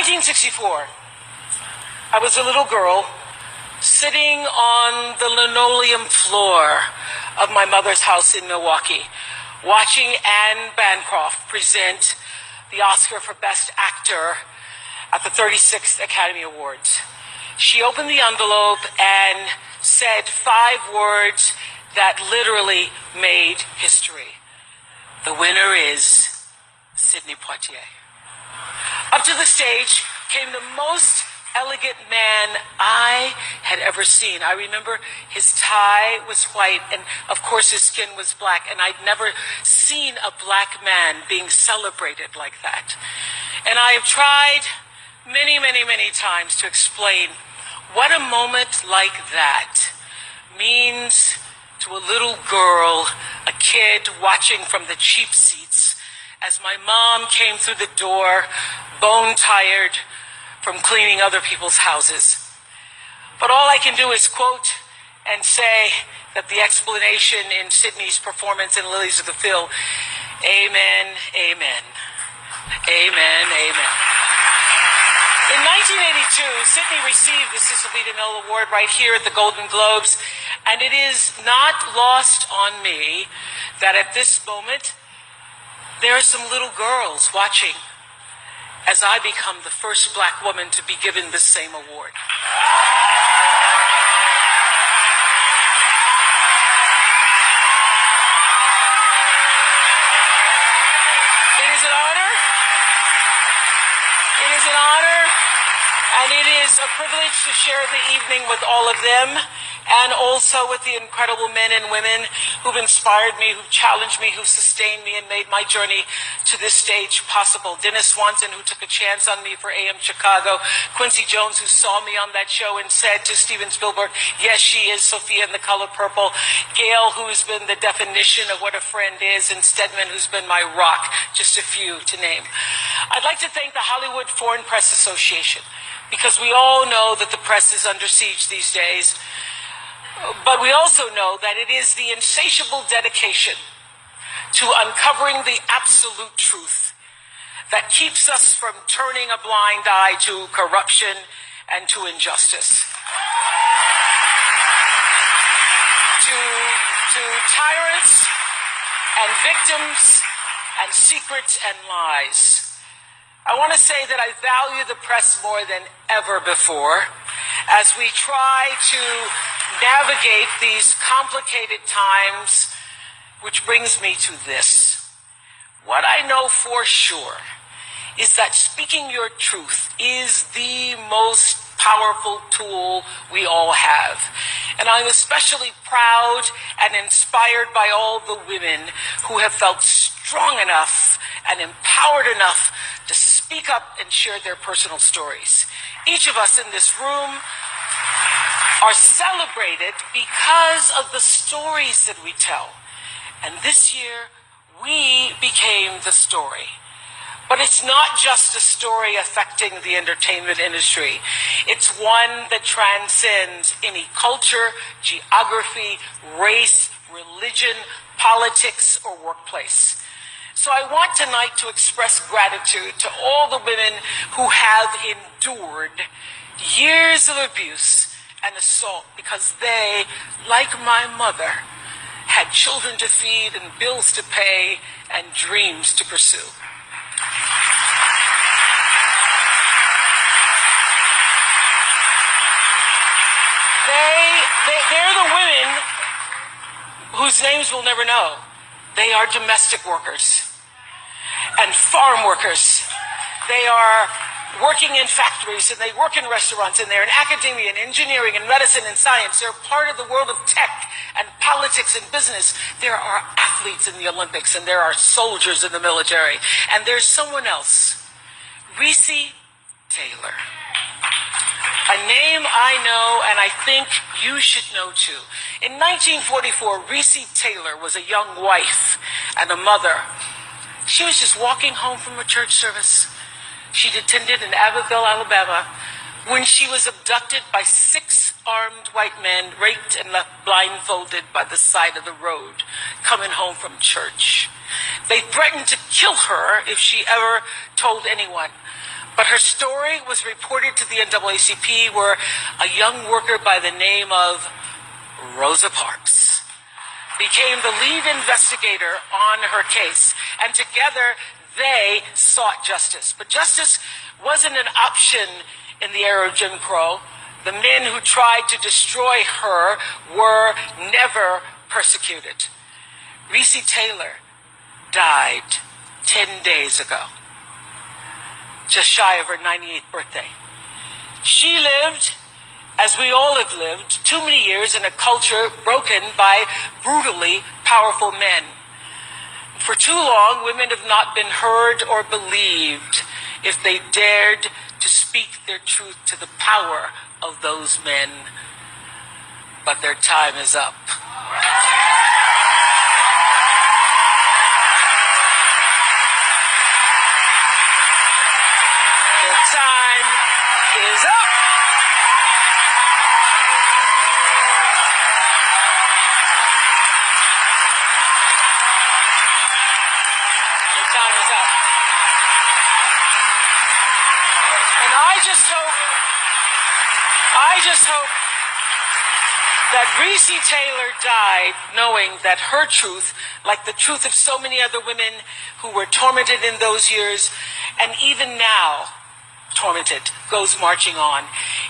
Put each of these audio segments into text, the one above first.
1964, I was a little girl sitting on the linoleum floor of my mother's house in Milwaukee, watching Anne Bancroft present the Oscar for Best Actor at the 36th Academy Awards. She opened the envelope and said 5 words that literally made history. The winner is Sidney Poitier. Up to the stage came the most elegant man I had ever seen. I remember his tie was white, and of course his skin was black, and I'd never seen a black man being celebrated like that. And I have tried many, many, many times to explain what a moment like that means to a little girl, a kid watching from the cheap seats as my mom came through the door, bone-tired from cleaning other people's houses. But all I can do is quote and say that the explanation in Sidney's performance in Lilies of the Field, amen, amen, amen, amen. In 1982, Sidney received the Cecil B. DeMille Award right here at the Golden Globes, and it is not lost on me that at this moment, there are some little girls watching as I become the first black woman to be given the same award. It is an honor. It is an honor, and it is a privilege to share the evening with all of them, and also with the incredible men and women who've inspired me, who've challenged me, who've sustained me and made my journey to this stage possible. Dennis Swanson, who took a chance on me for AM Chicago. Quincy Jones, who saw me on that show and said to Steven Spielberg, yes, she is Sophia in The Color Purple. Gail, who's been the definition of what a friend is, and Stedman, who's been my rock, just a few to name. I'd like to thank the Hollywood Foreign Press Association, because we all know that the press is under siege these days. But we also know that it is the insatiable dedication to uncovering the absolute truth that keeps us from turning a blind eye to corruption and to injustice, to tyrants and victims and secrets and lies. I want to say that I value the press more than ever before as we try to navigate these complicated times, which brings me to this. What I know for sure is that speaking your truth is the most powerful tool we all have. And I'm especially proud and inspired by all the women who have felt strong enough and empowered enough to speak up and share their personal stories. Each of us in this room are celebrated because of the stories that we tell. And this year, we became the story. But it's not just a story affecting the entertainment industry. It's one that transcends any culture, geography, race, religion, politics, or workplace. So I want tonight to express gratitude to all the women who have endured years of abuse and assault, because they, like my mother, had children to feed and bills to pay and dreams to pursue. They're the women whose names we'll never know. They are domestic workers and farm workers. They are working in factories, and they work in restaurants, and they're in academia and engineering and medicine and science. They're part of the world of tech and politics and business. There are athletes in the Olympics, and there are soldiers in the military. And there's someone else, Recy Taylor. A name I know, and I think you should know too. In 1944, Recy Taylor was a young wife and a mother. She was just walking home from a church service she'd attended in Abbeville, Alabama, when she was abducted by 6 armed white men, raped and left blindfolded by the side of the road, coming home from church. They threatened to kill her if she ever told anyone. But her story was reported to the NAACP, where a young worker by the name of Rosa Parks became the lead investigator on her case. And together, they sought justice. But justice wasn't an option in the era of Jim Crow. The men who tried to destroy her were never persecuted. Recy Taylor died 10 days ago, just shy of her 98th birthday. She lived, as we all have lived, too many years in a culture broken by brutally powerful men. For too long, women have not been heard or believed if they dared to speak their truth to the power of those men. But their time is up. Their time is up. Time is up. And I just hope that Recy Taylor died knowing that her truth, like the truth of so many other women who were tormented in those years, and even now tormented, goes marching on.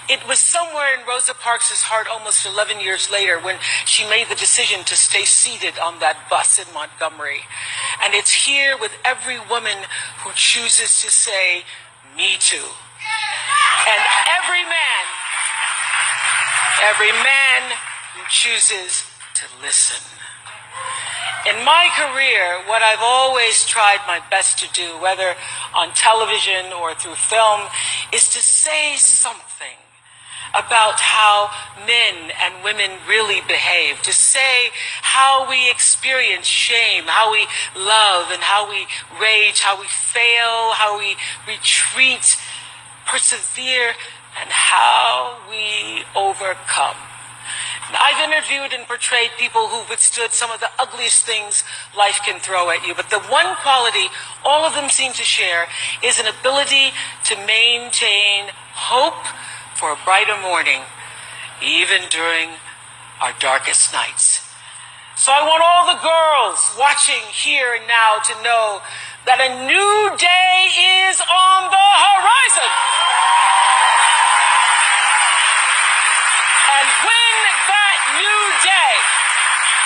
It was somewhere in Rosa Parks' heart almost 11 years later when she made the decision to stay seated on that bus in Montgomery. And it's here with every woman who chooses to say, "Me too." And every man who chooses to listen. In my career, what I've always tried my best to do, whether on television or through film, is to say something about how men and women really behave, to say how we experience shame, how we love and how we rage, how we fail, how we retreat, persevere, and how we overcome. I've interviewed and portrayed people who've withstood some of the ugliest things life can throw at you. But the one quality all of them seem to share is an ability to maintain hope for a brighter morning, even during our darkest nights. So I want all the girls watching here and now to know that a new day is on the horizon. And when that new day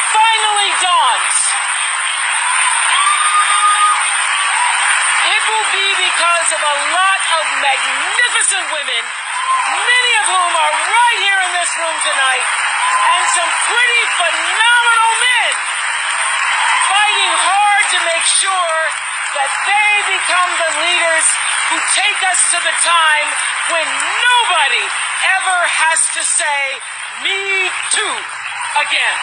finally dawns, it will be because of a lot of magnificent women, many of whom are right here in this room tonight, and some pretty phenomenal men fighting hard to make sure that they become the leaders who take us to the time when nobody ever has to say, "Me too," again.